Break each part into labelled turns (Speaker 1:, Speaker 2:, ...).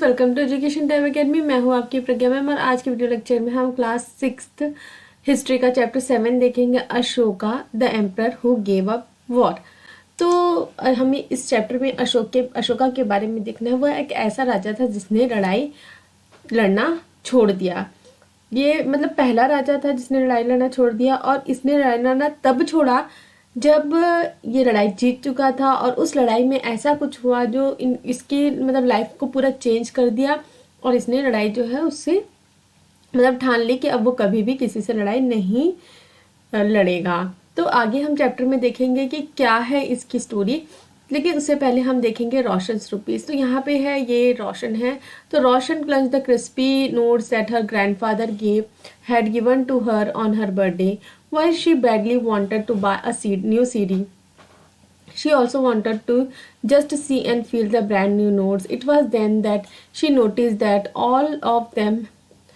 Speaker 1: Welcome to education time academy. मैं हूँ आपकी प्रज्ञा मैम और आज के वीडियो लेक्चर में हम क्लास 6th हिस्ट्री का चैप्टर 7 देखेंगे, Ashoka the emperor who gave up war. तो हमें इस चैप्टर में अशोका के बारे में देखना है। वह एक ऐसा राजा था जिसने लड़ाई लड़ना छोड़ दिया। ये मतलब पहला राजा था जिसने लड़ाई लड़ना छोड़ दिया, और इसने लड़ाई लड़ना तब छोड़ा जब ये लड़ाई जीत चुका था, और उस लड़ाई में ऐसा कुछ हुआ जो इसकी मतलब लाइफ को पूरा चेंज कर दिया, और इसने लड़ाई जो है उससे मतलब ठान ली कि अब वो कभी भी किसी से लड़ाई नहीं लड़ेगा। तो आगे हम चैप्टर में देखेंगे कि क्या है इसकी स्टोरी, लेकिन उससे पहले हम देखेंगे रोशन रुपीज। तो यहाँ पे है, ये रोशन है। तो Roshan clench the crispy notes that her grandfather had given to her on her birthday, while she badly wanted to buy a new CD. She also wanted to just see and feel the brand new notes. It was then that she noticed that all of them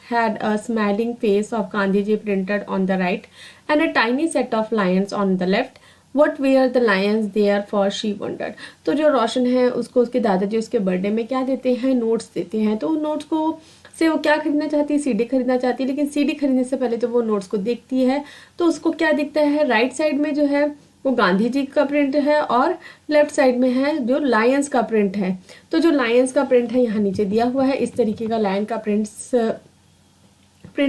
Speaker 1: had a smiling face of Gandhiji printed on the right and a tiny set of lions on the left. What were the lions there for, she wondered. तो जो रोशन है उसको उसके दादाजी उसके birthday में क्या देते हैं, नोट्स देते हैं। तो नोट्स को से वो क्या खरीदना चाहती है, सीडी खरीदना चाहती है। लेकिन सीडी खरीदने से पहले तो वो नोट्स को देखती है, तो उसको क्या दिखता है, राइट साइड में जो है वो गांधी जी का प्रिंट है और लेफ्ट साइड में है जो लायंस का प्रिंट है। तो जो लायंस का प्रिंट है यहाँ नीचे दिया हुआ है, इस तरीके का लायन का प्रिंट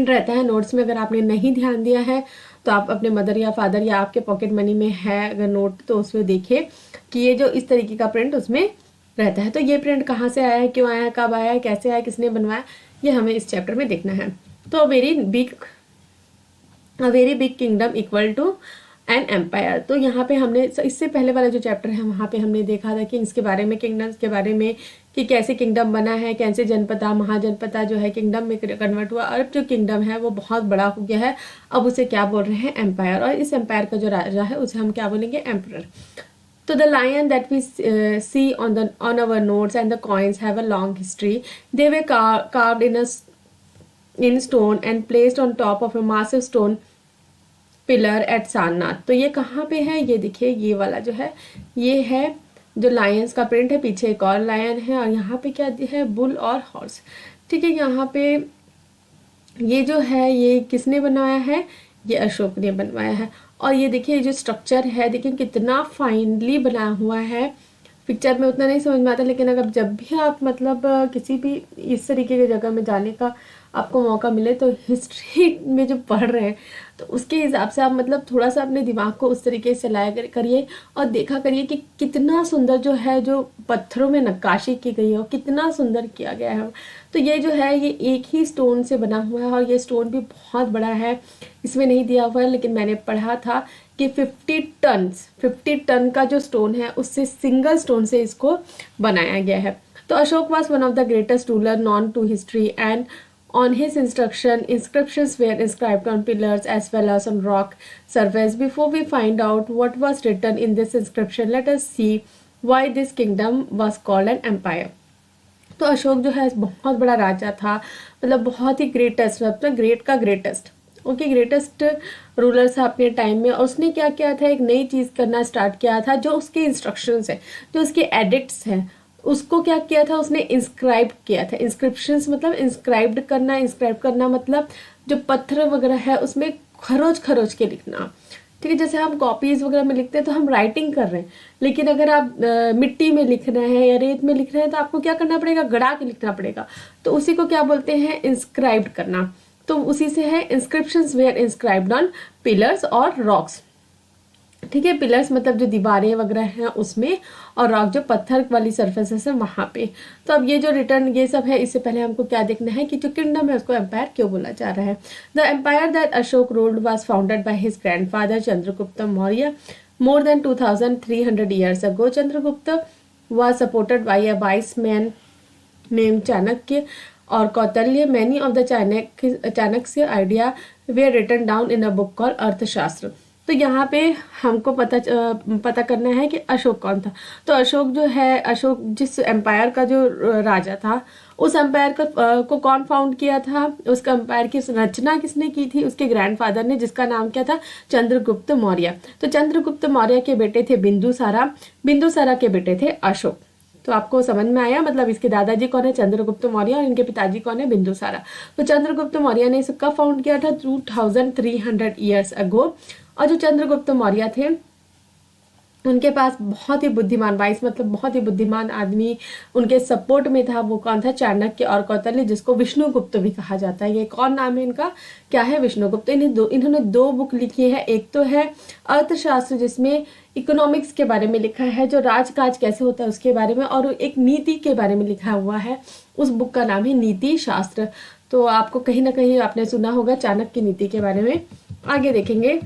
Speaker 1: रहता है नोट्स में। अगर आपने नहीं ध्यान दिया है तो आप अपने मदर या फादर या आपके पॉकेट मनी में है अगर नोट, तो उसमें देखिए कि ये जो इस तरीके का प्रिंट उसमें रहता है। तो ये प्रिंट कहाँ से आया है, क्यों आया है, कब आया है, कैसे आया, किसने बनवाया, ये हमें इस चैप्टर में देखना है। तो a very big kingdom equal to an empire. तो यहाँ पे हमने इससे पहले वाला जो चैप्टर है वहाँ पे हमने देखा था किंग्स के बारे में, किंगडम्स के बारे में, कि कैसे किंगडम बना है, कैसे जनपदा महाजनपदा जो है किंगडम में कन्वर्ट हुआ। और जो किंगडम है वो बहुत बड़ा हो गया है, अब उसे क्या बोल रहे हैं, एम्पायर। और इस एम्पायर का जो राजा है उसे हम क्या बोलेंगे, emperor. So the lion that we see on our notes and the coins have a long history. They were carved in stone and placed on top of a massive stone pillar at Sarnath. तो ये कहाँ पे है, ये देखिए, ये वाला जो है ये है जो लायंस का प्रिंट है। पीछे एक और लायन है, और यहाँ पे क्या है, बुल और हॉर्स। ठीक है, यहाँ पे ये जो है ये किसने बनवाया है, ये अशोक ने बनवाया है। और ये देखिए जो स्ट्रक्चर है, देखिए कितना फाइनली बनाया हुआ है। पिक्चर में उतना नहीं समझ में आता, लेकिन अगर जब भी आप मतलब किसी भी इस तरीके की जगह में जाने का आपको मौका मिले, तो हिस्ट्री में जो पढ़ रहे हैं तो उसके हिसाब से आप मतलब थोड़ा सा अपने दिमाग को उस तरीके से चलाया करिए और देखा करिए कि कितना सुंदर जो है, जो पत्थरों में नक्काशी की गई है और कितना सुंदर किया गया है। तो ये जो है ये एक ही स्टोन से बना हुआ है, और ये स्टोन भी बहुत बड़ा है। इसमें नहीं दिया हुआ है, लेकिन मैंने पढ़ा था कि 50 टन का जो स्टोन है उससे सिंगल स्टोन से इसको बनाया गया है। तो Ashok was one of the greatest ruler known to history, and on his instruction, inscriptions were inscribed on pillars as well as on rock surface. Before we find out what was written in this inscription, let us see why this kingdom was called an empire. तो अशोक जो है बहुत बड़ा राजा था, मतलब बहुत ही greatest, मतलब great का ग्रेटेस्ट, ओके, ग्रेटेस्ट रूलर था अपने टाइम में। और उसने क्या किया था, एक नई चीज़ करना स्टार्ट किया था। जो उसके इंस्ट्रक्शंस है, जो उसके एडिक्ट्स हैं, उसको क्या किया था, उसने इंस्क्राइब किया था। इंस्क्रिप्शंस मतलब इंस्क्राइब करना मतलब जो पत्थर वगैरह है उसमें खरोच के लिखना। ठीक है, जैसे हम कॉपीज वगैरह में लिखते हैं तो हम राइटिंग कर रहे हैं, लेकिन अगर आप मिट्टी में लिख रहे हैं या रेत में लिख रहे हैं तो आपको क्या करना पड़ेगा, गड़ा के लिखना पड़ेगा। तो उसी को क्या बोलते हैं, इंस्क्राइब्ड करना। तो उसी से है inscriptions were inscribed on pillars और रॉक्स। ठीक है, पिलर्स मतलब जो दीवारें वगैरह हैं उसमें, और रॉक जो पत्थर वाली सरफेसेस है वहाँ पे। तो अब ये जो रिटर्न ये सब है, इससे पहले हमको क्या देखना है कि जो किंगडम है उसको एम्पायर क्यों बोला जा रहा है। The empire that Ashok ruled was founded by his grandfather Chandragupta Maurya more than 2300 years ago. Chandragupta was supported by a wise man named Chanakya or Kautilya. Many of the Chanakya idea were written down in a book called अर्थशास्त्र। तो यहाँ पे हमको पता करना है कि अशोक कौन था। तो अशोक जो है, अशोक जिस एम्पायर का जो राजा था, उस एम्पायर को कौन फाउंड किया था, उसका एम्पायर की रचना किसने की थी, उसके ग्रैंडफादर ने, जिसका नाम क्या था, चंद्रगुप्त मौर्य। तो चंद्रगुप्त मौर्य के बेटे थे बिंदुसारा, बिंदुसारा के बेटे थे अशोक। तो आपको समझ में आया, मतलब इसके दादाजी कौन है, चंद्रगुप्त मौर्य, और इनके पिताजी कौन है, बिंदुसारा। तो चंद्रगुप्त मौर्य ने इसे कब फाउंड किया था, 2300 ईयर्स अगो। और जो चंद्रगुप्त मौर्य थे उनके पास बहुत ही बुद्धिमान, 22 मतलब बहुत ही बुद्धिमान आदमी उनके सपोर्ट में था। वो कौन था, चाणक्य और कौटिल्य, जिसको विष्णुगुप्त भी कहा जाता है। ये कौन नाम है इनका, क्या है, विष्णुगुप्त। इन्होंने दो बुक लिखी है। एक तो है अर्थशास्त्र, जिसमें इकोनॉमिक्स के बारे में लिखा है, जो राजकाज कैसे होता है उसके बारे में, और एक नीति के बारे में लिखा हुआ है। उस बुक का नाम है नीति शास्त्र। तो आपको कहीं ना कहीं आपने सुना होगा चाणक्य नीति के बारे में। आगे देखेंगे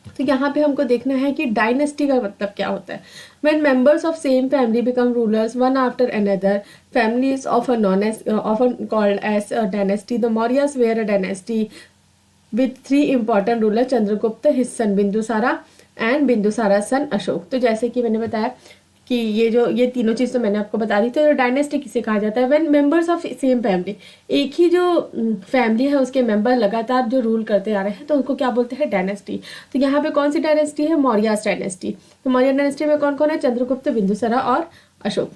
Speaker 1: तो यहाँ पे हमको देखना है कि डायनेस्टी का मतलब क्या होता है। When members of same family become rulers one after another, families often called as a dynasty. The Mauryas were a dynasty with three important rulers, Chandragupta, his son Bindusara and Bindusara son Ashok. तो जैसे कि मैंने बताया कि ये तीनों चीज़ तो मैंने आपको बता दी। तो डायनेस्टी किसे कहा जाता है, when members of same family, एक ही जो फैमिली है उसके मेंबर लगातार जो रूल करते आ रहे हैं तो उनको क्या बोलते हैं, डायनेस्टी। तो यहाँ पे कौन सी डायनेस्टी है, मौर्यास डायनेस्टी। तो मौर्य डायनेस्टी में कौन कौन है, चंद्रगुप्त, बिंदुसारा और अशोक।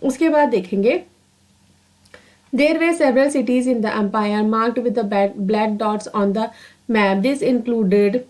Speaker 1: उसके बाद देखेंगे there were several cities in the empire marked with the black dots on the map. This included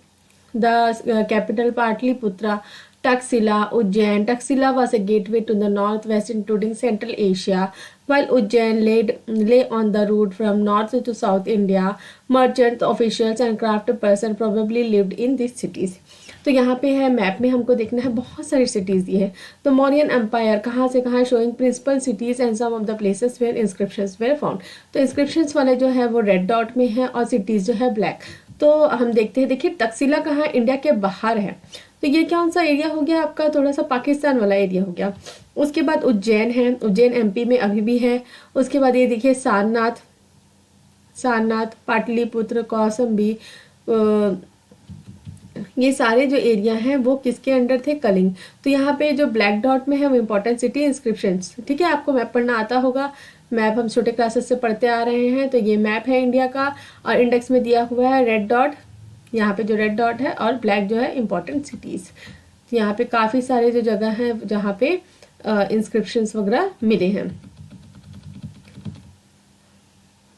Speaker 1: the capital Patliputra, Taxila, Ujjain. Taxila was a gateway to the northwest, including Central Asia, while Ujjain lay on the route from north to south India. Merchants, officials, and crafted persons probably lived in these cities. तो यहाँ पे है map में हमको देखना है, बहुत सारी सिटीज़ दी है। तो मौर्यन एम्पायर कहाँ से कहाँ, showing principal cities and some of the places where inscriptions were found. तो इंस्क्रिप्शंस वाले जो है वो रेड डॉट में है और सिटीज़ जो है ब्लैक। तो हम देखते हैं, देखिए तक्षशिला कहाँ, इंडिया के बाहर है। तो ये कौन सा एरिया हो गया आपका, थोड़ा सा पाकिस्तान वाला एरिया हो गया। उसके बाद उज्जैन है, उज्जैन एमपी में अभी भी है। उसके बाद ये देखिए सारनाथ, पाटलिपुत्र, कौशाम्बी, ये सारे जो एरिया हैं वो किसके अंडर थे, कलिंग। तो यहाँ पे जो ब्लैक डॉट में है वो इंपॉर्टेंट सिटी इंस्क्रिप्शंस। ठीक है, आपको मैप पढ़ना आता होगा, मैप हम छोटे क्लासेस से पढ़ते आ रहे हैं। तो ये मैप है इंडिया का और इंडेक्स में दिया हुआ है रेड डॉट, यहाँ पे जो रेड डॉट है, और ब्लैक जो है इंपॉर्टेंट सिटीज़। यहाँ पे काफ़ी सारे जो जगह हैं जहाँ पे इंस्क्रिप्शंस वगैरह मिले हैं।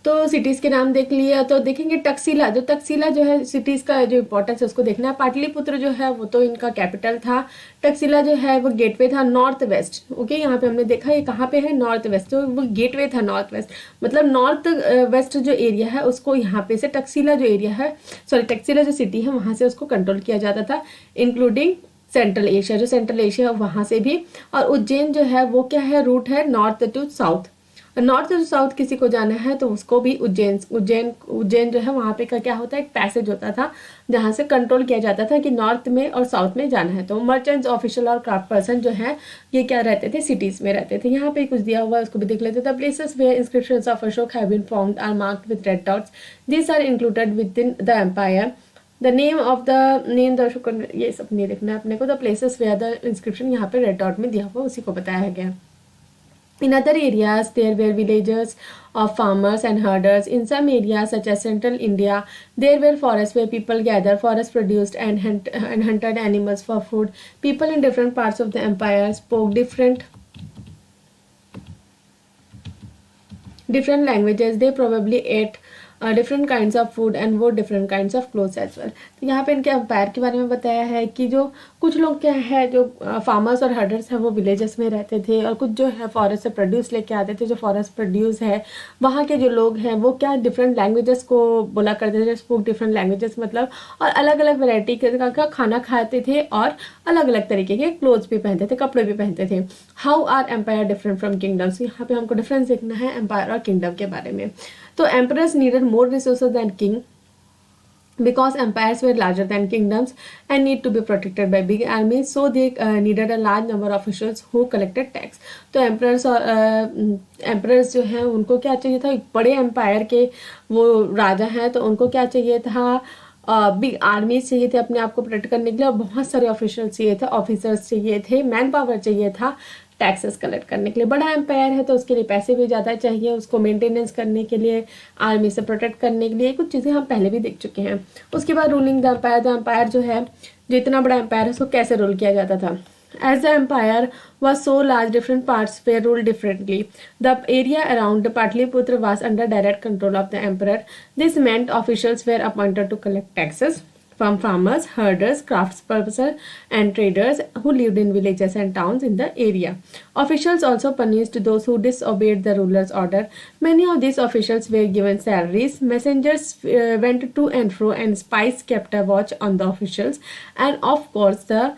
Speaker 1: तो सिटीज़ के नाम देख लिया। तो देखेंगे टक्सिला, जो है सिटीज़ का जो इंपॉर्टेंस है उसको देखना है। पाटलिपुत्र जो है वो तो इनका कैपिटल था। टक्सिला जो है वो गेटवे था नॉर्थ वेस्ट। ओके, यहाँ पे हमने देखा ये कहाँ पे है, नॉर्थ वेस्ट। तो वो गेटवे था नॉर्थ वेस्ट, मतलब नॉर्थ वेस्ट जो एरिया है उसको यहाँ पे से टक्सिला जो एरिया है, टक्सिला जो सिटी है वहाँ से उसको कंट्रोल किया जाता था, इंक्लूडिंग सेंट्रल एशिया। जो सेंट्रल एशिया है वहाँ से भी। और उज्जैन जो है वो क्या है, रूट है north to south. North to south किसी को जाना है तो उसको भी उज्जैन जो है वहाँ पे का क्या होता है, एक पैसेज होता था जहाँ से कंट्रोल किया जाता था कि नॉर्थ में और साउथ में जाना है। तो मर्चेंट्स, ऑफिशियल और क्राफ्ट पर्सन जो है ये क्या रहते थे, सिटीज़ में रहते थे। यहाँ पे कुछ दिया हुआ है उसको भी देख लेते थे। Places where inscriptions of Ashok have been found are marked with red dots. These are included within the empire. The name the Ashok, ये सब नहीं देखना है अपने को। The places where the inscription यहाँ पे रेड डॉट में दिया हुआ उसी को बताया गया। In other areas, there were villages of farmers and herders. In some areas, such as central India, there were forests where people gathered forest produced and hunted animals for food. People in different parts of the empire spoke different languages. They probably ate different kinds of food and वो different kinds of clothes as well. तो यहाँ पे इनके empire के बारे में बताया है कि जो कुछ लोग क्या है, जो फार्मर्स और हर्डर्स हैं वो विलेजेस में रहते थे, और कुछ जो है फॉरेस्ट से प्रोड्यूस लेके आते थे। जो फॉरेस्ट प्रोड्यूस है वहाँ के जो लोग हैं वो क्या डिफरेंट लैंग्वेजेस को बोला करते थे, स्पोक डिफरेंट लैंग्वेजेस मतलब, और अलग अलग वेराइटी का खाना खाते थे और अलग अलग तरीके के क्लोथ्स भी पहनते थे, कपड़े भी पहनते थे। How are empire different from kingdoms, यहाँ पे हमको डिफरेंस देखना है एम्पायर और किंगडम के बारे में। तो emperors needed more resources than king because empires were larger than kingdoms and need to be protected by big armies, so they needed a large number of officials who collected tax. तो emperors जो हैं उनको क्या चाहिए था, एक बड़े empire के वो राजा हैं तो उनको क्या चाहिए था, बिग आर्मीज चाहिए थे अपने आप को प्रोटेक्ट करने के लिए, और बहुत सारे ऑफिशियल्स चाहिए थे, ऑफिसर्स चाहिए थे, मैन पावर चाहिए था टैक्सेस कलेक्ट करने के लिए। बड़ा एम्पायर है तो उसके लिए पैसे भी ज़्यादा चाहिए, उसको मेंटेनेंस करने के लिए, आर्मी से प्रोटेक्ट करने के लिए। कुछ चीज़ें हम पहले भी देख चुके हैं। उसके बाद रूलिंग द एम्पायर जो है, जो इतना बड़ा एम्पायर है उसको कैसे रूल किया जाता था। As the empire was so large, different parts were ruled differently. The area around Patliputra was under direct control of the emperor. This meant officials were appointed to collect taxes from farmers, herders, craftspersons, and traders who lived in villages and towns in the area. Officials also punished those who disobeyed the ruler's order. Many of these officials were given salaries. Messengers went to and fro, and spies kept a watch on the officials. And of course, the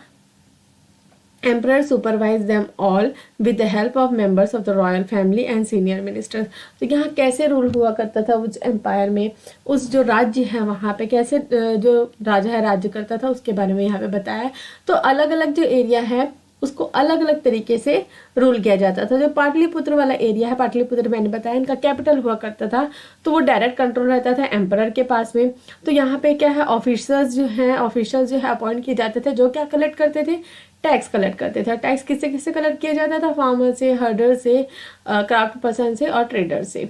Speaker 1: Emperor supervised them all with the help of members of the royal family and senior ministers. तो यहाँ कैसे rule हुआ करता था उस empire में, उस जो राज्य है वहाँ पे कैसे जो राजा है राज्य करता था उसके बारे में यहाँ पे बताया है। तो अलग अलग जो एरिया है उसको अलग अलग तरीके से रूल किया जाता था। जो पाटलिपुत्र वाला एरिया है, पाटलिपुत्र मैंने बताया इनका कैपिटल हुआ करता था, तो वो डायरेक्ट कंट्रोल रहता था एम्परर के पास में। तो यहाँ पे क्या है, ऑफिसर्स जो है अपॉइंट किए जाते थे, जो क्या कलेक्ट करते थे, टैक्स कलेक्ट करते थे। टैक्स किससे किससे कलेक्ट किया जाता था, फार्मर से, हर्डर से, क्राफ्ट पर्सन से और ट्रेडर से।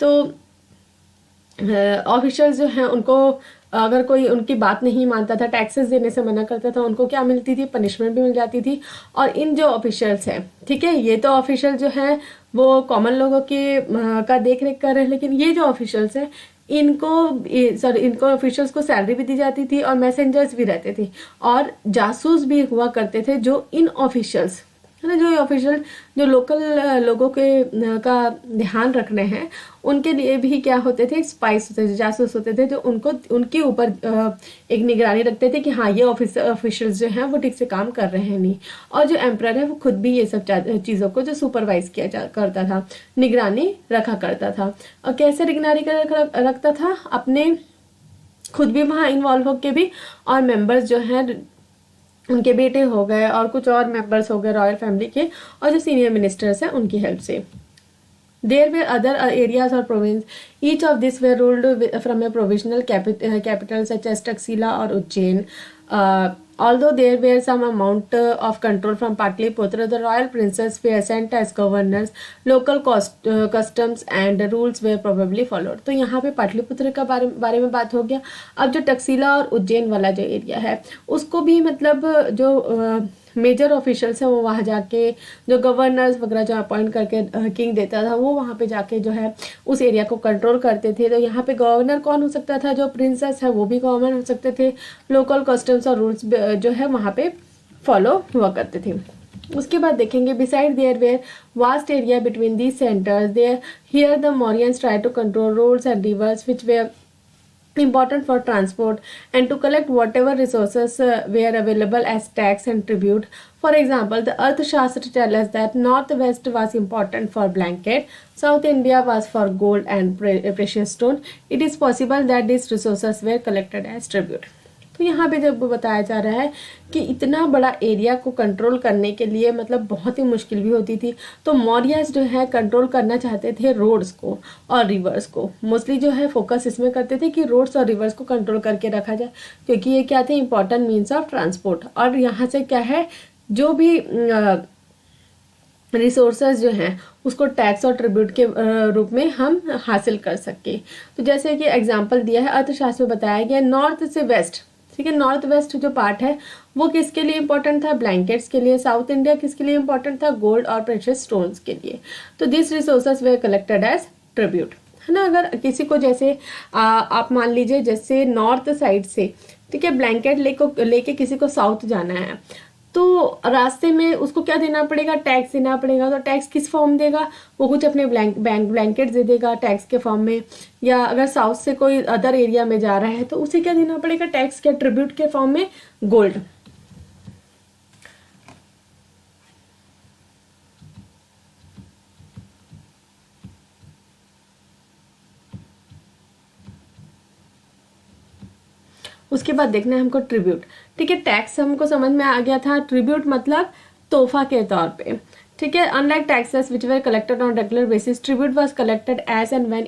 Speaker 1: तो ऑफिसर्स जो हैं उनको अगर कोई उनकी बात नहीं मानता था, टैक्सेस देने से मना करता था, उनको क्या मिलती थी, पनिशमेंट भी मिल जाती थी। और इन जो ऑफिशियल्स हैं, ठीक है, ये तो ऑफिशियल जो हैं वो कॉमन लोगों के का देख रेख कर रहे हैं, लेकिन ये जो ऑफिशियल्स हैं इनको ऑफिशियल्स को सैलरी भी दी जाती थी और मैसेंजर्स भी रहते थे और जासूस भी हुआ करते थे। जो इन ऑफिशियल्स है ना, जो ऑफिशियल जो लोकल लोगों के का ध्यान रखने हैं, उनके लिए भी क्या होते थे, स्पाइस होते थे, जासूस होते थे, जो उनको उनके ऊपर एक निगरानी रखते थे कि हाँ ये ऑफिशियल्स जो हैं वो ठीक से काम कर रहे हैं नहीं। और जो एम्परर है वो खुद भी ये सब चीज़ों को जो सुपरवाइज किया करता था, निगरानी रखा करता था। और कैसे निगरानी रखता था, अपने खुद भी वहाँ इन्वॉल्व होके भी, और मेंबर्स जो हैं उनके बेटे हो गए और कुछ और मेंबर्स हो गए रॉयल फैमिली के, और जो सीनियर मिनिस्टर्स हैं उनकी हेल्प से। There were other areas or province. Each of these were ruled from a provisional capital such as Taxila or Ujjain. Although there were some amount of control from Patliputra, the royal princes were sent as governors. Local customs and rules were probably followed. तो यहाँ पे पाटलिपुत्र का बारे में बात हो गया। अब जो टक्सीला और उज्जैन वाला जो एरिया है उसको भी मतलब जो मेजर ऑफिशियल्स हैं वो वहाँ जाके, जो गवर्नर्स वगैरह जो अपॉइंट करके किंग देता था वो वहाँ पे जाके जो है उस एरिया को कंट्रोल करते थे। तो यहाँ पे गवर्नर कौन हो सकता था, जो प्रिंसेस है वो भी गवर्नर हो सकते थे। लोकल कस्टम्स और रूल्स जो है वहाँ पे फॉलो हुआ करते थे। उसके बाद देखेंगे, beside there were vast area between these centers, there here the Mauryans try to control roads and rivers which were important for transport and to collect whatever resources were available as tax and tribute. For example, the Arthashastra tells us that northwest was important for blanket, South India was for gold and precious stone. It is possible that these resources were collected as tribute. तो यहाँ पे जब बताया जा रहा है कि इतना बड़ा एरिया को कंट्रोल करने के लिए मतलब बहुत ही मुश्किल भी होती थी, तो मौर्यस जो है कंट्रोल करना चाहते थे रोड्स को और रिवर्स को। मोस्टली जो है फोकस इसमें करते थे कि रोड्स और रिवर्स को कंट्रोल करके रखा जाए, क्योंकि ये क्या थे, इंपॉर्टेंट मीन्स ऑफ ट्रांसपोर्ट। और यहाँ से क्या है, जो भी रिसोर्सेज जो हैं उसको टैक्स और ट्रिब्यूट के रूप में हम हासिल कर सके। तो जैसे कि एग्जाम्पल दिया है, अर्थशास्त्र में बताया गया नॉर्थ से वेस्ट, ठीक है, नॉर्थ वेस्ट जो पार्ट है वो किसके लिए इंपॉर्टेंट था, ब्लैंकेट्स के लिए। साउथ इंडिया किसके लिए इंपॉर्टेंट था, गोल्ड और प्रेशियस स्टोन्स के लिए। तो this resources they collected as tribute, है ना। अगर किसी को जैसे आप मान लीजिए जैसे नॉर्थ साइड से, ठीक है, ब्लैंकेट लेके किसी को साउथ जाना है, तो रास्ते में उसको क्या देना पड़ेगा, टैक्स देना पड़ेगा। तो टैक्स किस फॉर्म देगा, वो कुछ अपने ब्लैंकेट दे देगा टैक्स के फॉर्म में, या अगर साउथ से कोई अदर एरिया में जा रहा है तो उसे क्या देना पड़ेगा, टैक्स के ट्रिब्यूट के फॉर्म में गोल्ड। उसके बाद देखना है हमको ट्रिब्यूट, ठीक है। टैक्स हमको समझ में आ गया था, ट्रिब्यूट मतलब तोहफा के तौर पे, ठीक है। Unlike taxes which were collected on regular basis, tribute was collected as and when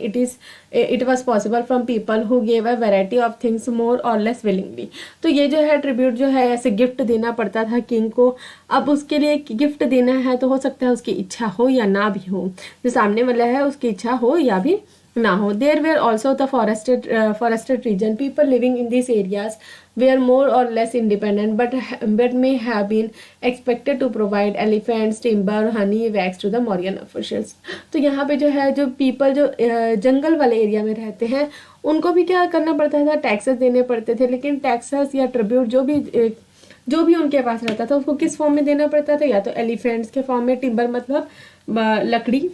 Speaker 1: it was possible from people who gave a variety of things more or less willingly. तो ये जो है ट्रिब्यूट जो है ऐसे गिफ्ट देना पड़ता था किंग को। अब उसके लिए गिफ्ट देना है तो हो सकता है उसकी इच्छा हो या ना भी हो, जो सामने वाला है उसकी इच्छा हो या भी ना हो. There were also the forested region. People living in these areas were more or less independent, but may have been expected to provide elephants, timber, honey, wax to the Mauryan officials. तो यहाँ पे जो है, जो people जो जंगल वाले area में रहते हैं, उनको भी क्या करना पड़ता था, टैक्सेस देने पड़ते थे. लेकिन टैक्सेस या ट्रिब्यूट जो भी उनके पास रहता था, उसको किस फॉर्म में देना पड़ता था, या तो एलिफेंट्स के फॉर्म में, टिम्बर मतलब लकड़ी,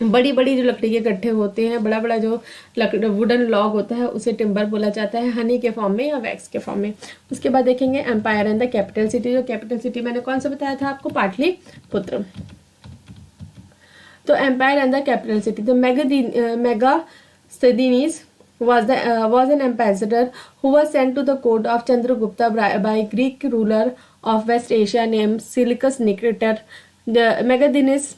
Speaker 1: बड़ी बड़ी जो लकड़ी के गट्ठे होते हैं, बड़ा बड़ा जो वुडन लॉग होता है, उसे टिम्बर बोला जाता है, हनी के फॉर्म में या वैक्स के फॉर्म में. उसके बाद देखेंगे empire and the capital city. जो कैपिटल सिटी मैंने कौन सा बताया था आपको, पाटलिपुत्र. तो empire and the capital city. The Megasthenes was an ambassador who was sent to the court of Chandragupta by Greek ruler of West Asia named Seleucus Nicator. The Megasthenes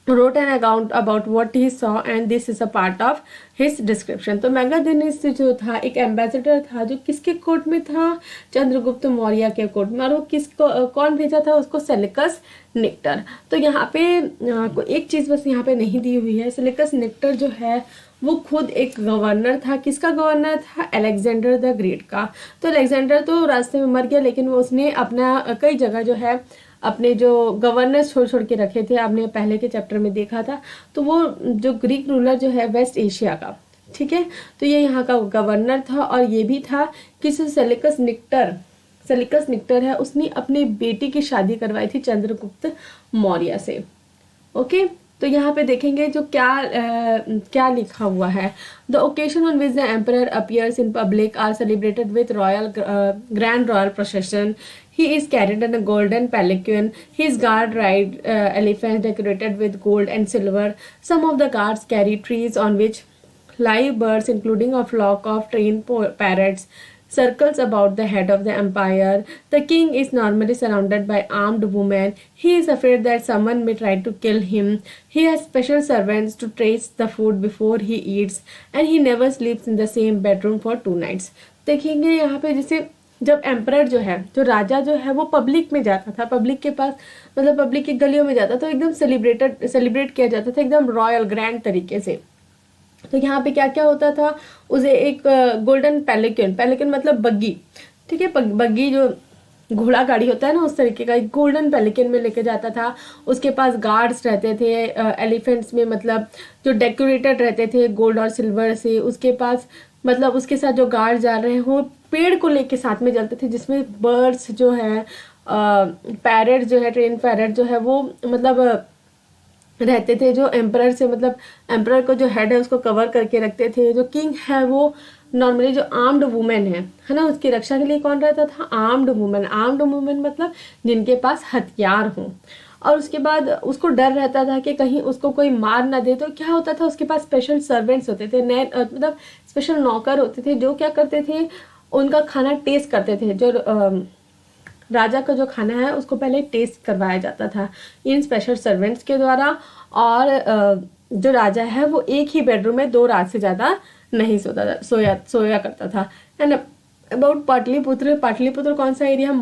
Speaker 1: wrote an account about what he saw and this is a part of his description. तो मेगास्थनीज जो था एक ambassador था, जो किसके court में था, चंद्रगुप्त मौर्य के कोर्ट में. और वो किसको, कौन भेजा था उसको, सेलिकस निक्टर. तो यहाँ पे एक चीज़ बस यहाँ पे नहीं दी हुई है. सेलिकस निक्टर जो है वो खुद एक गवर्नर था. किसका गवर्नर था, अलेक्जेंडर द ग्रेट का. तो अलेक्जेंडर तो रास्ते में मर गया, लेकिन वो उसने अपना कई जगह जो है अपने जो गवर्नर छोड़ के रखे थे, आपने पहले के चैप्टर में देखा था. तो वो जो ग्रीक रूलर जो है वेस्ट एशिया का, ठीक है, तो ये यहाँ का गवर्नर था. और ये भी था कि सेलिकस निक्टर है, उसने अपनी बेटी की शादी करवाई थी चंद्रगुप्त मौर्य से. ओके, तो यहाँ पे देखेंगे जो क्या लिखा हुआ है. The occasion on which the emperor appears in public are celebrated with grand royal procession. He is carried in a golden palanquin. His guard ride elephants decorated with gold and silver. Some of the guards carry trees on which live birds, including a flock of trained parrots, circles about the head of the empire. The king is normally surrounded by armed women. He is afraid that someone may try to kill him. He has special servants to trace the food before he eats, and he never sleeps in the same bedroom for 2 nights. देखेंगे यहाँ पे जैसे जब emperor जो है, जो राजा जो है, वो पब्लिक में जाता था, पब्लिक के पास मतलब पब्लिक की गलियों में जाता था, तो एकदम सेलिब्रेट किया जाता था एकदम रॉयल ग्रैंड तरीके से. तो यहाँ पे क्या क्या होता था, उसे एक गोल्डन पैलिकन मतलब बग्गी, ठीक है, बग्गी जो घोड़ा गाड़ी होता है ना, उस तरीके का एक गोल्डन पैलिकन में लेके जाता था. उसके पास गार्ड्स रहते थे एलिफेंट्स में, मतलब जो डेकोरेटेड रहते थे गोल्ड और सिल्वर से. उसके पास मतलब उसके साथ जो गार्ड जा रहे हैं वो पेड़ को लेके साथ में चलते थे, जिसमें बर्ड्स जो है, पैरट जो है, ट्रेन पैरट जो है, वो मतलब रहते थे, जो एम्परर से मतलब एम्परर को जो हेड है उसको कवर करके रखते थे. जो किंग है वो नॉर्मली जो आर्म्ड वुमेन है ना, उसकी रक्षा के लिए कौन रहता था, आर्म्ड वुमेन मतलब जिनके पास हथियार हों. और उसके बाद उसको डर रहता था कि कहीं उसको कोई मार ना दे. तो क्या होता था, उसके पास स्पेशल सर्वेंट्स होते थे, मतलब स्पेशल नौकर होते थे, जो क्या करते थे, उनका खाना टेस्ट करते थे. जो राजा का जो खाना है उसको पहले टेस्ट करवाया जाता था इन स्पेशल सर्वेंट्स के द्वारा. और जो राजा है वो एक ही बेडरूम में 2 रात से ज़्यादा नहीं सोया करता था. एंड अबाउट पाटलिपुत्र कौन सा एरिया,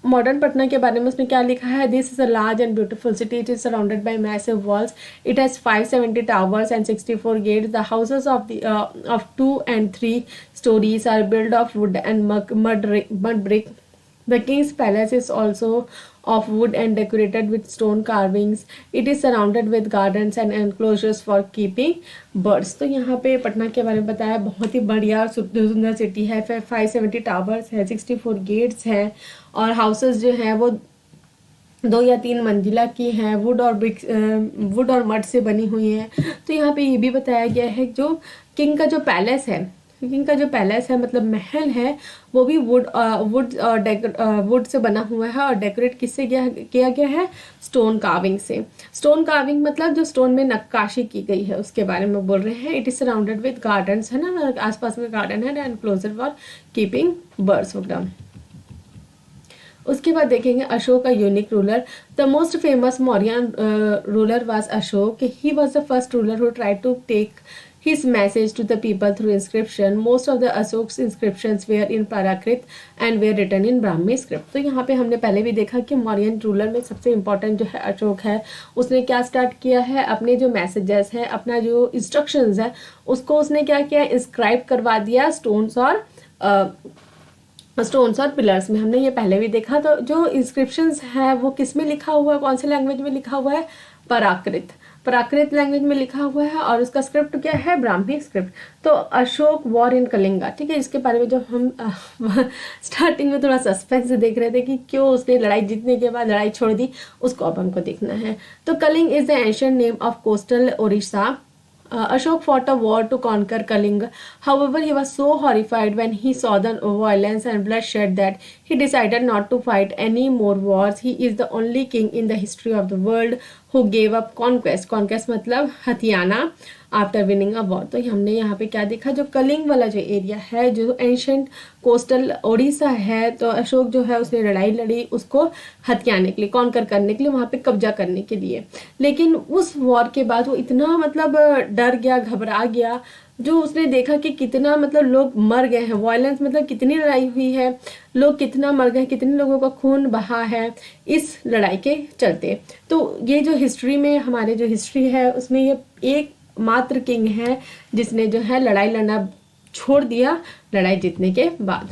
Speaker 1: मॉडर्न पटना के बारे में उसने क्या लिखा है. This is a large and beautiful city. It is surrounded by massive walls. It has 570 towers and 64 gates. The houses of 2 and 3 stories are built of wood and mud brick. The king's palace is also of wood and decorated with stone carvings. It is surrounded with gardens and enclosures for keeping birds. तो यहाँ पे पटना के बारे में बताया, बहुत ही बढ़िया सुंदर सिटी है. 570 टावर्स है, 64 गेट्स हैं, और हाउसेस जो हैं वो 2 या 3 मंजिला की हैं, वुड और मड से बनी हुई हैं. तो यहाँ पे ये भी बताया गया है जो किंग का जो पैलेस है मतलब महल है, वो भी वुड से बना हुआ है और डेकोरेट किससे किया गया है, स्टोन कार्विंग से. स्टोन कार्विंग मतलब जो स्टोन में नक्काशी की गई है उसके बारे में बोल रहे हैं. It is surrounded with gardens, है ना, आसपास में गार्डन है, and closure for keeping birds वगैरह. उसके बाद देखेंगे Ashok, a unique ruler. The most famous Mauryan ruler was Ashok. He was the first ruler who tried to take his message to the people through inscription. Most of the Ashok's inscriptions were in Prakrit and were written in Brahmi script. तो यहाँ पे हमने पहले भी देखा कि Mauryan ruler में सबसे इम्पोर्टेंट जो है अशोक है। उसने क्या स्टार्ट किया है, अपने जो मैसेजेस है, अपना जो इंस्ट्रक्शंस है, उसको उसने क्या किया, इंस्क्राइब करवा दिया स्टोन्स और पिलर्स में। हमने ये पहले भी देखा। तो जो इंस्क्रिप्शंस है वो किस में लिखा हुआ है, कौन से लैंग्वेज में लिखा हुआ है, प्राकृत लैंग्वेज में लिखा हुआ है, और उसका स्क्रिप्ट क्या है, ब्राह्मी स्क्रिप्ट। तो अशोक वॉर इन कलिंगा, ठीक है, इसके बारे में जब हम स्टार्टिंग में थोड़ा सस्पेंस से देख रहे थे कि क्यों उसने लड़ाई जीतने के बाद लड़ाई छोड़ दी, उसको अब हमको देखना है। तो Kalinga is the ancient name of coastal Odisha. Ashok fought a war to conquer Kalinga. However, he was so horrified when he saw the violence and bloodshed that he decided not to fight any more wars. He is the only king in the history of the world who gave up conquest. Conquest मतलब हथियाना after winning a war. तो हमने यहाँ पे क्या देखा, जो कलिंग वाला जो एरिया है, जो एंशंट कोस्टल ओडिशा है, तो अशोक जो है उसने लड़ाई लड़ी उसको हथियाने के लिए, कॉन्कर करने के लिए, वहाँ पे कब्जा करने के लिए। लेकिन उस वॉर के बाद वो इतना मतलब डर गया, घबरा गया, जो उसने देखा कि कितना मतलब लोग मर गए हैं, वायलेंस मतलब कितनी लड़ाई हुई है, लोग कितना मर गए, कितने लोगों का खून बहा है इस लड़ाई के चलते। तो ये जो हिस्ट्री में, हमारे जो हिस्ट्री है उसमें ये एक मात्र किंग है जिसने जो है लड़ाई लड़ना छोड़ दिया लड़ाई जीतने के बाद।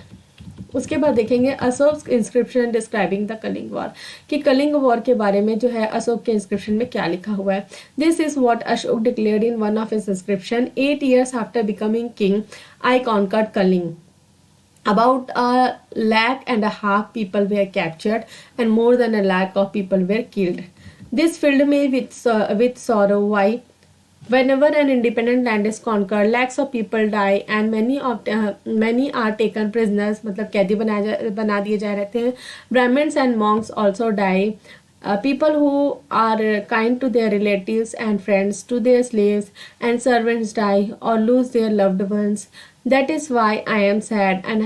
Speaker 1: उसके बाद देखेंगे Ashok inscription describing the Kalinga war, कि कलिंग वॉर के बारे में जो है अशोक के इंस्क्रिप्शन में क्या लिखा हुआ है। This is what Ashok declared in one of his inscription, 8 years after becoming king I conquered Kalinga. About 1.5 lakh people were captured and more than 1 lakh of people were killed. This filled me with sorrow. Why? Whenever an independent land is conquered, lakhs of people die and many are taken prisoners. मतलब कैदी बना दिए जा रहते हैं. Brahmins and monks also die. People who are kind to their relatives and friends, to their slaves and servants die or lose their loved ones. That is why I am sad and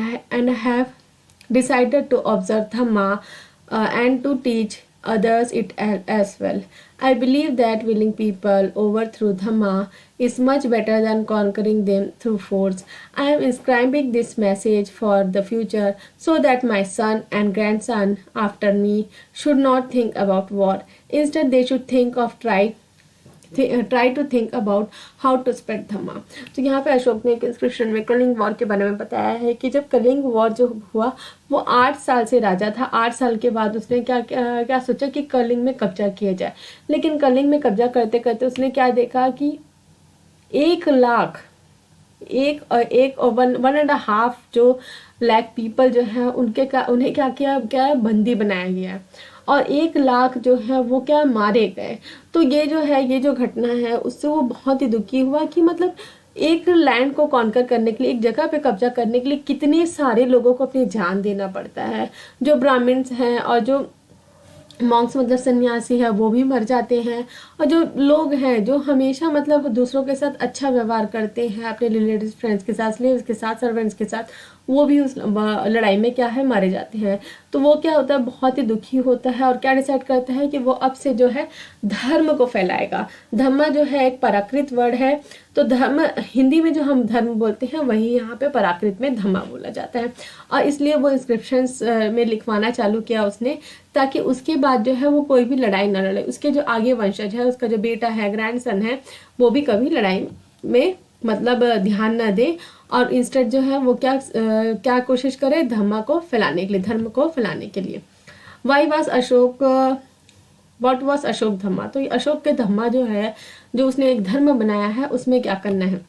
Speaker 1: I have decided to observe Dhamma and to teach others it as well. I believe that winning people over through Dhamma is much better than conquering them through force. I am inscribing this message for the future so that my son and grandson after me should not think about war. Instead, they should think of try to think about how to spread धम्मा. तो यहाँ पे अशोक ने एक inscription में Kalinga war के बारे में बताया है कि जब कलिंग वॉर जो हुआ वो 8 साल से राजा था. 8 साल के बाद उसने क्या सोचा कि कलिंग में कब्जा किया जाए. लेकिन कलिंग में कब्जा करते करते उसने क्या देखा कि 1 लाख 1.5 जो लाख पीपल जो है उन्हें क्या बंदी बनाया गया और 1 लाख जो है वो क्या मारे गए. तो ये जो घटना है उससे वो बहुत ही दुखी हुआ कि मतलब एक लैंड को कॉन्कर करने के लिए, एक जगह पे कब्जा करने के लिए कितने सारे लोगों को अपनी जान देना पड़ता है. जो ब्राह्मण्स हैं और जो मॉन्क्स मतलब सन्यासी है वो भी मर जाते हैं, और जो लोग हैं जो हमेशा मतलब दूसरों के साथ अच्छा व्यवहार करते हैं, अपने रिलेटिव फ्रेंड्स के साथ, स्लेव्स के साथ, सर्वेंट्स के साथ, वो भी उस लड़ाई में क्या है मारे जाते हैं. तो वो क्या होता है, बहुत ही दुखी होता है और क्या डिसाइड करता है कि वो अब से जो है धर्म को फैलाएगा. धम्मा जो है एक प्राकृत वर्ड है, तो धर्म हिंदी में जो हम धर्म बोलते हैं वही यहाँ पे प्राकृत में धम्मा बोला जाता है. और इसलिए वो इंस्क्रिप्शंस में लिखवाना चालू किया उसने, ताकि उसके बाद जो है वो कोई भी लड़ाई ना लड़े. उसके जो आगे वंशज है, उसका जो बेटा है, ग्रैंडसन है, वो भी कभी लड़ाई में मतलब ध्यान न दे और इंस्टेड जो है वो क्या कोशिश करे, धम्मा को फैलाने के लिए, धर्म को फैलाने के लिए. व्हाट वाज अशोक धम्मा. तो अशोक के धम्मा जो है, जो उसने एक धर्म बनाया है, उसमें क्या करना है.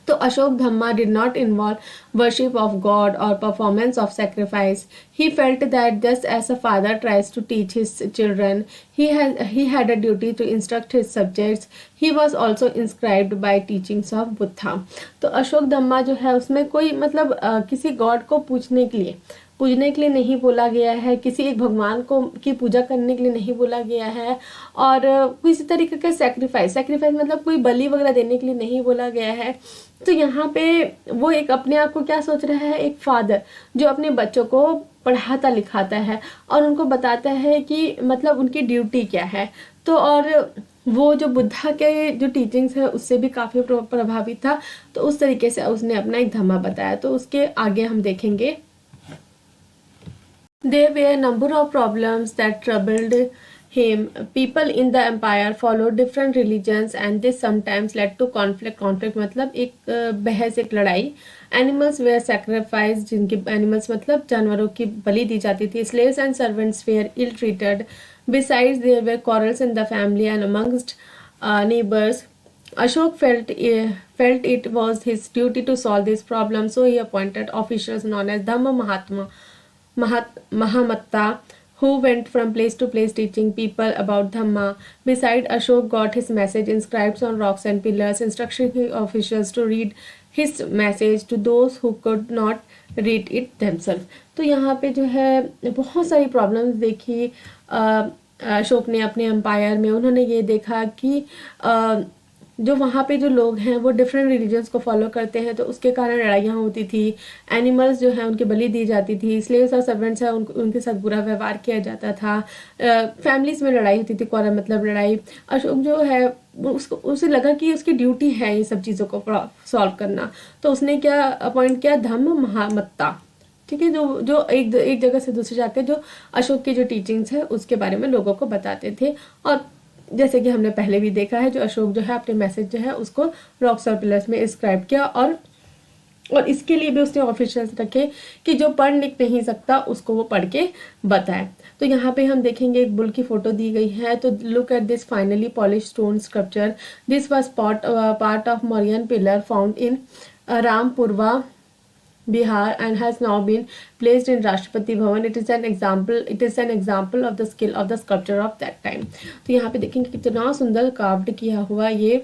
Speaker 1: तो अशोक धम्मा did not involve worship of God or performance of sacrifice. He felt that just as a father tries to teach his children, he had a duty to instruct his subjects. He was also inscribed by teachings of Buddha. तो अशोक धम्मा जो है उसमें कोई मतलब किसी God को पूछने के लिए, पूजने के लिए नहीं बोला गया है, किसी एक भगवान को की पूजा करने के लिए नहीं बोला गया है, और किसी तरीके का सेक्रीफाइस मतलब कोई बलि वगैरह देने के लिए नहीं बोला गया है। तो यहाँ पे वो एक अपने आप को क्या सोच रहा है, एक फादर जो अपने बच्चों को पढ़ाता लिखाता है और उनको बताता है कि मतलब उनकी ड्यूटी क्या है। तो और वो जो बुद्धा के जो टीचिंग्स है उससे भी काफ़ी प्रभावित था, तो उस तरीके से उसने अपना एक धम्मा बताया। तो उसके आगे हम देखेंगे, there were a number of problems that troubled him. People in the empire followed different religions and this sometimes led to conflict. Conflict मतलब एक बहस, एक लड़ाई। Animals were sacrificed, जिनके animals मतलब जानवरों की बलि दी जाती थी। Slaves and servants were ill treated. Besides, there were quarrels in the family and amongst neighbors. Ashok felt it was his duty to solve this problem, so he appointed officials known as Dhamma Mahamatta, who went from place to place teaching people about Dhamma. Beside, Ashok got his message inscribed on rocks and pillars, instructing officials to read his message to those who could not read it themselves. तो यहाँ पे जो है बहुत सारी problems देखी अशोक ने अपने एम्पायर में। उन्होंने ये देखा कि जो वहाँ पे जो लोग हैं वो डिफरेंट रिलीजन्स को फॉलो करते हैं, तो उसके कारण लड़ाइयाँ होती थी। एनिमल्स जो हैं उनकी बलि दी जाती थी। स्लेव्स और सर्वेंट्स हैं उनके साथ बुरा व्यवहार किया जाता था। फैमिलीज में लड़ाई होती थी, क्वारल मतलब लड़ाई। अशोक जो है उसे लगा कि उसकी ड्यूटी है ये सब चीज़ों को सॉल्व करना, तो उसने क्या अपॉइंट किया, धम्म महामत्ता। ठीक है, जो एक जगह से दूसरी जाके जो अशोक की जो टीचिंग्स है उसके बारे में लोगों को बताते थे। और जैसे कि हमने पहले भी देखा है, जो अशोक जो है अपने मैसेज जो है उसको रॉक्स और पिलर्स में इंस्क्राइब किया, और इसके लिए भी उसने ऑफिशियल्स रखे कि जो पढ़ लिख नहीं सकता उसको वो पढ़ के बताए। तो यहाँ पे हम देखेंगे एक बुल की फोटो दी गई है। तो look at this finally polish stone sculpture. This was part of Mauryan pillar found in Rampurwa, Bihar, and has now been placed in Rashtrapati Bhavan. It is an example of the skill of the sculptor of that time. तो यहाँ पे देखेंगे कितना सुंदर carved किया हुआ ये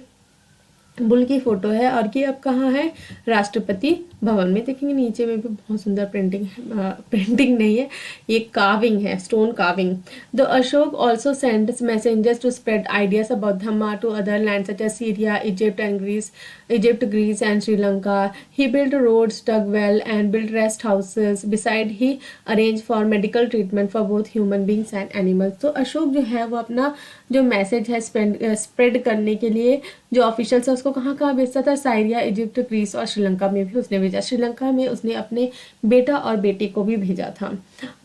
Speaker 1: bull की फोटो है, और ये अब कहाँ है, राष्ट्रपति भवन में। देखेंगे नीचे में भी बहुत सुंदर प्रिंटिंग नहीं है, ये कार्विंग है, stone carving. The Ashok also send messengers to spread ideas about dhamma to other land such as Syria, Egypt, Greece and Sri Lanka. He built roads, dug well and built rest houses. Beside, he arranged for medical treatment for both human beings and animals. तो अशोक जो है वो अपना जो message है spread करने के लिए जो ऑफिशियल्स है उसको कहाँ भेजता था, साइरिया, इजिप्ट, ग्रीस और श्रीलंका में भी उसने भेजा। श्रीलंका में उसने अपने बेटा और बेटी को भी भेजा था।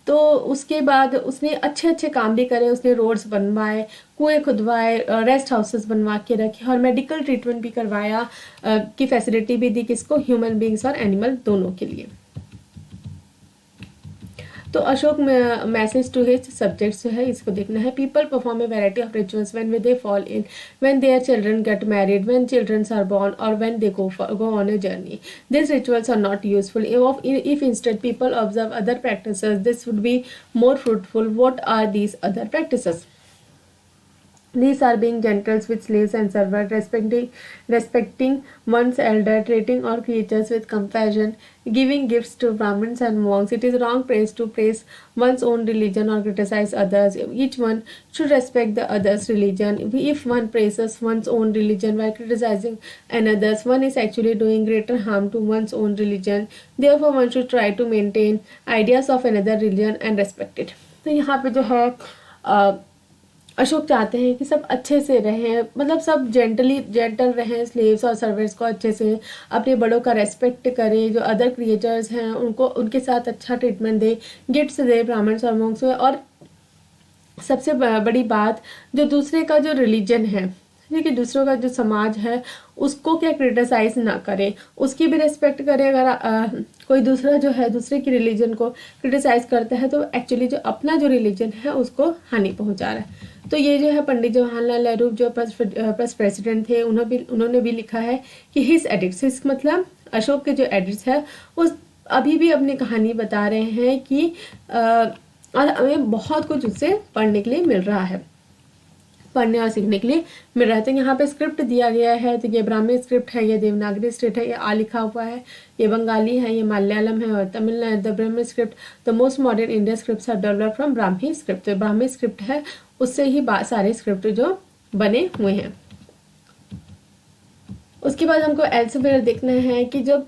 Speaker 1: तो उसके बाद उसने अच्छे काम भी करे। उसने रोड्स बनवाए, कुएं खुदवाए, रेस्ट हाउसेस बनवा के रखे और मेडिकल ट्रीटमेंट भी करवाया की फैसिलिटी भी दी, किसको, ह्यूमन बींग्स और एनिमल दोनों के लिए। तो Ashok message to his subjects जो है इसको देखना है। People perform a variety of rituals when they fall in, when their children get married, when children are born और when they go on a journey. This rituals are not useful if instead people observe other practices, this would be more fruitful. What are these other practices? These are being gentle with slaves and servants, respecting one's elder, treating all creatures with compassion, giving gifts to Brahmins and monks. It is wrong praise to praise one's own religion or criticize others. Each one should respect the other's religion. If one praises one's own religion while criticizing another's, one is actually doing greater harm to one's own religion. Therefore, one should try to maintain ideas of another religion and respect it. तो यहाँ पे जो है अशोक चाहते हैं कि सब अच्छे से रहें, मतलब सब जेंटल रहें, स्लेव्स और सर्वेंट्स को अच्छे से, अपने बड़ों का रेस्पेक्ट करें, जो अदर क्रिएचर्स हैं उनको उनके साथ अच्छा ट्रीटमेंट दे, गिफ्ट्स दे ब्राह्मण्स और मॉन्क्स में। और सबसे बड़ी बात, जो दूसरे का जो रिलीजन है, कि दूसरों का जो समाज है उसको क्या क्रिटिसाइज ना करे, उसकी भी रेस्पेक्ट करे। अगर कोई दूसरा जो है दूसरे की रिलीजन को क्रिटिसाइज करता है तो एक्चुअली जो अपना जो रिलीजन है उसको हानि पहुंचा रहा है। तो ये जो है पंडित जवाहरलाल नेहरू जो फर्स्ट प्रेसिडेंट थे उन्होंने भी लिखा है कि हिज एडिक्ट्स, मतलब अशोक के जो एडिक्ट्स है वो अभी भी अपनी कहानी बता रहे हैं कि हमें बहुत कुछ उससे पढ़ने के लिए मिल रहा है। पढ़ने और सीखने के लिए मिल रहा है। तो यहाँ पे स्क्रिप्ट दिया गया है, तो ये ब्राह्मी स्क्रिप्ट है, ये देवनागरी स्क्रिप्ट है, ये आ लिखा हुआ है, ये बंगाली है, ये मलयालम है और तमिल है। The Brahmi script the most modern Indian script are developed from Brahmi script. तो ब्राह्मी स्क्रिप्ट है, उससे ही सारे स्क्रिप्ट जो बने हुए हैं। उसके बाद हमको एल्सेवियर देखना है कि जब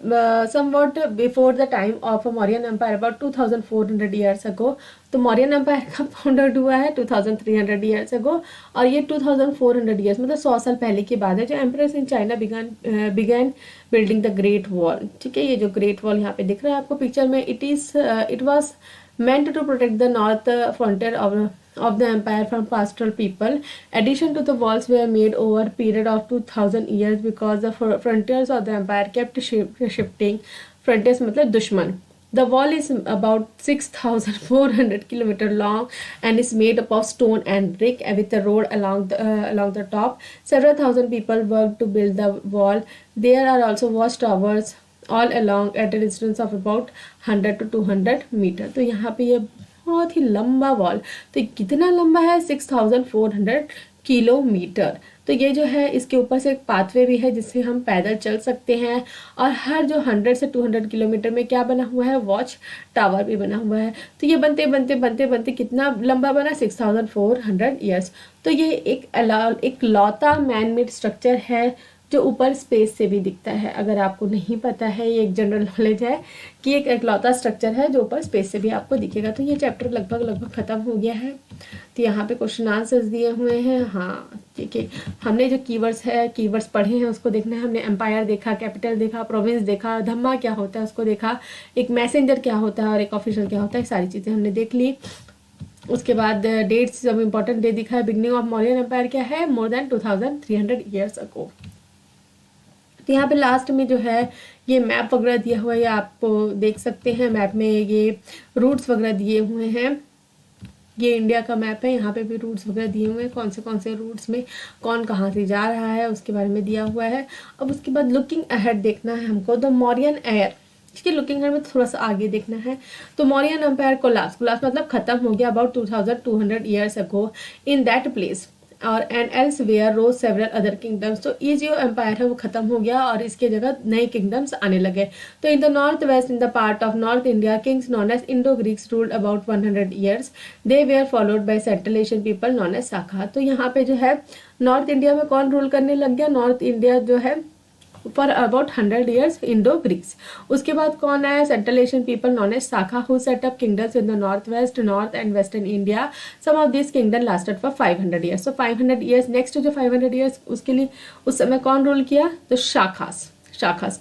Speaker 1: somewhat before the time of Mauryan empire about 2400 years ago, तो मौर्यन एम्पायर कब फाउंडेड हुआ है 2300 ईयर्स अगो, और ये 2400 ईयर्स मतलब 100 साल पहले की बात है, जो emperors in China began building the great wall. ठीक है, ये जो ग्रेट वॉल यहाँ पे दिख रहा है आपको पिक्चर में, it was meant to protect the north frontier of the empire from pastoral people. Addition to the walls were made over a period of 2000 years because the frontiers of the empire kept shifting. Frontiers मतलब दुश्मन. The wall is about 6,400 kilometer long and is made up of stone and brick with a road along the top. Several thousand people worked to build the wall. There are also watchtowers all along at a distance of about 100 to 200 metre. तो यहाँ पे ये बहुत ही लंबा wall, तो कितना लंबा है 6,400 किलोमीटर। तो ये जो है इसके ऊपर से एक पाथवे भी है जिससे हम पैदल चल सकते हैं, और हर जो 100 से 200 किलोमीटर में क्या बना हुआ है, वॉच टावर भी बना हुआ है। तो ये बनते बनते बनते बनते कितना लंबा बना 6,400 ईयर्स। तो ये एक लौता मैन मेड स्ट्रक्चर है जो ऊपर स्पेस से भी दिखता है। अगर आपको नहीं पता है, ये एक जनरल नॉलेज है कि एक एकलौता स्ट्रक्चर है जो ऊपर स्पेस से भी आपको दिखेगा। तो ये चैप्टर लगभग खत्म हो गया है। तो यहाँ पे क्वेश्चन आंसर्स दिए हुए हैं। हाँ ठीक है, हमने जो कीवर्ड्स पढ़े हैं उसको देखना है। हमने एम्पायर देखा, कैपिटल देखा, प्रोविंस देखा, धम्मा क्या होता है उसको देखा, एक मैसेंजर क्या होता है और एक ऑफिशियल क्या होता है, सारी चीज़ें हमने देख ली। उसके बाद डेट्स, जब इंपॉर्टेंट डे दिखा है, बिगनिंग ऑफ मौर्यन एम्पायर क्या है, मोर देन 2300 ईयर्स अगो। तो यहाँ पे लास्ट में जो है ये मैप वगैरह दिया हुआ है, ये आप देख सकते हैं। मैप में ये रूट्स वगैरह दिए हुए हैं, ये इंडिया का मैप है, यहाँ पे भी रूट्स वगैरह दिए हुए हैं, कौन से रूट्स में कौन कहाँ से जा रहा है उसके बारे में दिया हुआ है। अब उसके बाद लुकिंग अहेड देखना है हमको, द मौर्यन एयर। इसके लुकिंग अहेड में थोड़ा सा आगे देखना है। तो मौर्यन एम्पायर कोलाप्स मतलब खत्म हो गया about 2200 years ago in that place, और and elsewhere rose several other kingdoms. तो ये जो एम्पायर है वो खत्म हो गया और इसके जगह नए किंगडम्स आने लगे। तो in the north west, in the part of north India, kings known as Indo Greeks ruled about 100 years. They were followed by central Asian people known as Shaka. तो यहाँ पे जो है नॉर्थ इंडिया में कौन रूल करने लग गया, नॉर्थ इंडिया जो है for about 100 years Indo Greeks. उसके बाद कौन आया, central Asian people known as Shaka, who set up kingdoms in the north west, north and western India. Some of this kingdom lasted for 500 years. तो 500 years, next जो 500 years उसके लिए उस समय कौन रूल किया, तो शाखास।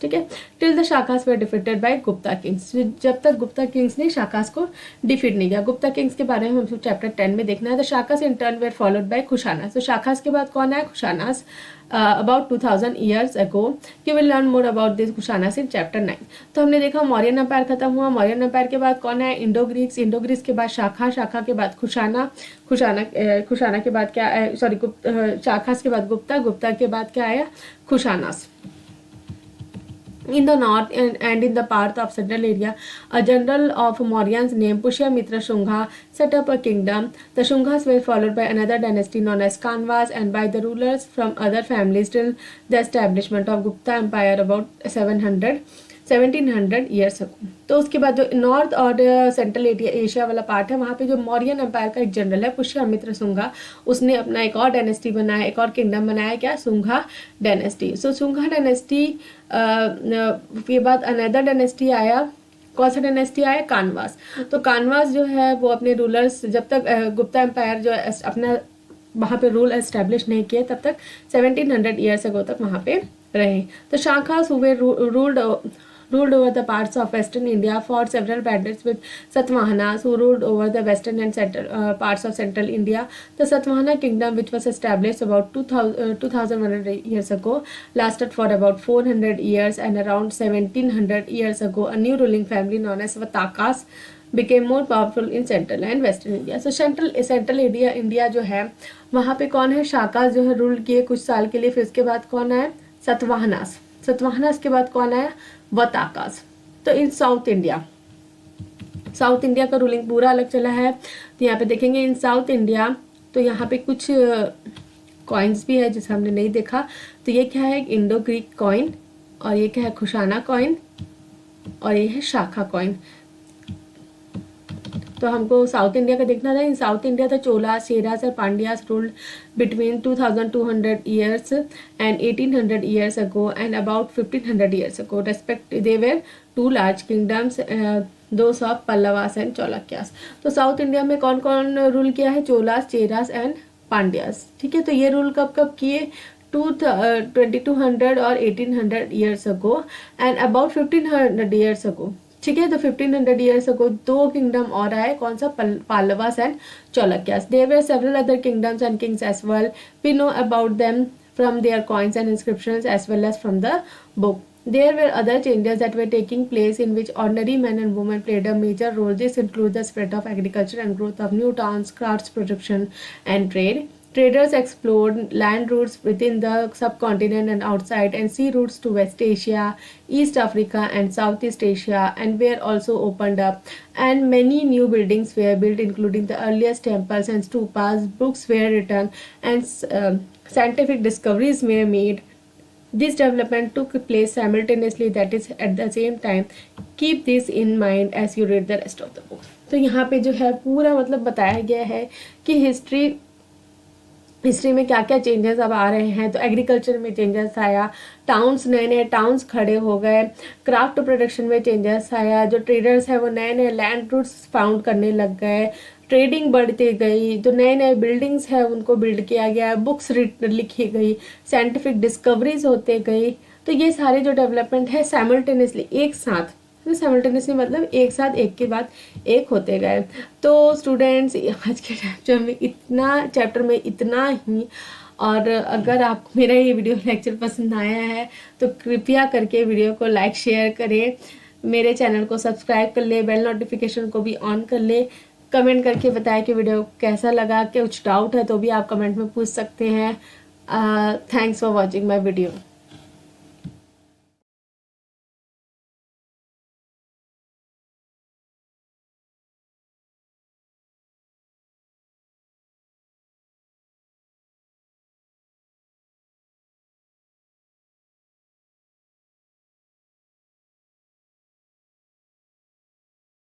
Speaker 1: ठीक है, till the Shakas were defeated by Gupta kings. जब तक गुप्ता किंग्स ने शाखास को डिफीट नहीं किया। गुप्ता किंग्स के बारे में हम चैप्टर 10 में देखना है। The Shakas in turn were followed by Kushanas. तो शाखास के बाद कौन है, खुशानास, about 2000 years ago. You will learn more about this Kushanas in chapter 9. तो हमने देखा मौर्यन एम्पायर खत्म हुआ। मौर्यन एम्पायर के बाद कौन है, इंडो ग्रीक्स के बाद शाखा के बाद खुशाना के बाद क्या, सॉरी शाखास के बाद गुप्ता के बाद क्या आया, खुशानास। In the north and in the part of central area, a general of Mauryans named Pushyamitra Shunga set up a kingdom. The Shungas were followed by another dynasty known as Kanvas and by the rulers from other families till the establishment of Gupta Empire about 1700 years ago. तो उसके बाद जो north और central Asia वाला part है, वहाँ पे जो मौर्यन एम्पायर का एक जनरल है पुष्यमित्र शुंगा, उसने अपना एक और डायनेस्टी बनाया, एक और किंगडम बनाया, क्या, शुंगा डायनेस्टी। सो शुंगा डायनेस्टी के बाद अनदर डायनेस्टी आया, कौन सा डायनेस्टी आया, कानवास। तो कानवास जो है वो अपने रूलर्स, जब तक गुप्ता एम्पायर जो अपना वहाँ पे रूल एस्टेब्लिश नहीं किए तब तक 1700 ईयर्स अगो तक वहाँ पे रहे। तो शाखास हुए ruled over the parts of western India for several battles with Satavahanas, who ruled over the western and central parts of central India. The Satavahana kingdom, which was established about 2100 years ago, lasted for about 400 years, and around 1700 years ago, a new ruling family known as Vatakas became more powerful in central and western India. So central India जो है वहाँ पे कौन है, शाकास जो है rule किए कुछ साल के लिए। फिर उसके बाद कौन आया, सतवाहनास के बाद कौन आया, वताकास। तो इन साउथ इंडिया का रूलिंग पूरा अलग चला है। तो यहाँ पे देखेंगे इन साउथ इंडिया, तो यहाँ पे कुछ कॉइन्स भी है जिसे हमने नहीं देखा। तो ये क्या है, इंडो ग्रीक कॉइन, और ये क्या है, खुशाना कॉइन, और ये है शाखा कॉइन। तो हमको साउथ इंडिया का देखना था। In south India the Cholas, Cheras और Pandyas ruled between 2200 years and 1800 years ago and about 1500 years ago respect they were two large kingdoms, those of Pallavas and Chalukyas. तो साउथ इंडिया में कौन कौन रूल किया है, चोलास, चेरास एंड पांड्यास। ठीक है, तो ये रूल कब कब किए, 2200 और 1800 years ago and about 1500 years ago। ठीक है, तो 1500 years ago दो किंगडम और आए, कौन सा, Pallavas and Chalukyas. There were several other kingdoms and kings as well, we know about them from their coins and inscriptions as well as from the book. There were other changes that were taking place in which ordinary men and women played a major role. This includes the spread of agriculture and growth of new towns, crafts production and trade. Traders explored land routes within the subcontinent and outside, and sea routes to West Asia, East Africa, and Southeast Asia, and were also opened up. And many new buildings were built, including the earliest temples and stupas. Books were written, and scientific discoveries were made. This development took place simultaneously, that is at the same time. Keep this in mind as you read the rest of the book. तो यहाँ पे जो है पूरा मतलब बताया गया है कि हिस्ट्री में क्या क्या चेंजेस अब आ रहे हैं। तो एग्रीकल्चर में चेंजेस आया, टाउन्स, नए नए टाउन्स खड़े हो गए, क्राफ्ट प्रोडक्शन में चेंजेस आया, जो ट्रेडर्स हैं वो नए नए लैंड रूट्स फाउंड करने लग गए, ट्रेडिंग बढ़ती गई, जो नए नए बिल्डिंग्स हैं उनको बिल्ड किया गया, बुक्स लिखी गई, साइंटिफिक डिस्कवरीज होते गई। तो ये सारे जो डेवलपमेंट है साइमल्टेनियसली एक साथ, साइमल्टेनियसली मतलब एक साथ एक के बाद एक होते गए। तो स्टूडेंट्स आज के चैप्टर में इतना ही। और अगर आप मेरा ये वीडियो लेक्चर पसंद आया है तो कृपया करके वीडियो को लाइक शेयर करें, मेरे चैनल को सब्सक्राइब कर ले, बेल नोटिफिकेशन को भी ऑन कर ले, कमेंट करके बताएं कि वीडियो कैसा लगा। कुछ डाउट है तो भी आप कमेंट में पूछ सकते हैं। Thanks for watching my video.